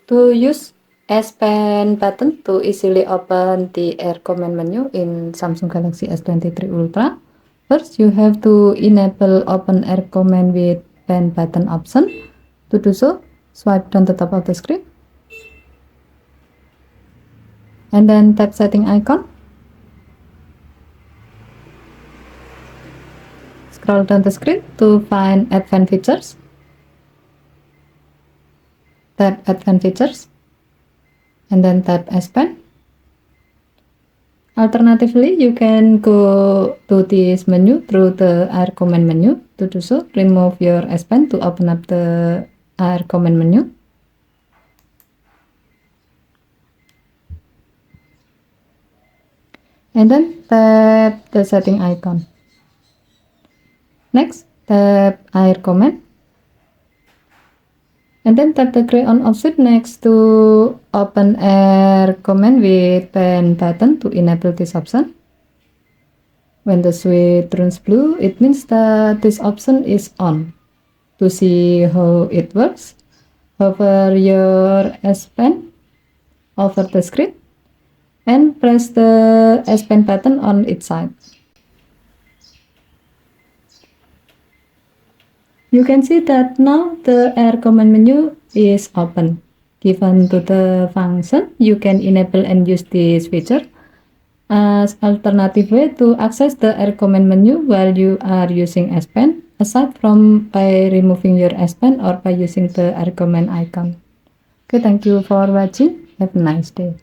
To use S Pen button to easily open the Air command menu in Samsung Galaxy S23 Ultra, first you have to enable Open Air command with pen button option. To do so, swipe down the top of the screen and then tap setting icon. Scroll down the screen to find Advanced Features. Tap Advanced Features and then tap S Pen. Alternatively, you can go to this menu through the Air command menu. To do so, remove your S Pen to open up the Air command menu. And then tap the setting icon. Next, tap Air command. And then tap the gray on option next to Open Air command with pen button to enable this option. When the switch turns blue, it means that this option is on. To see how it works, hover your S Pen over the screen and press the S Pen button on its side. You can see that now the Air command menu is open. Given to the function, you can enable and use this feature as alternative way to access the Air command menu while you are using S Pen, aside from by removing your S Pen or by using the Air command icon. Okay, thank you for watching. Have a nice day.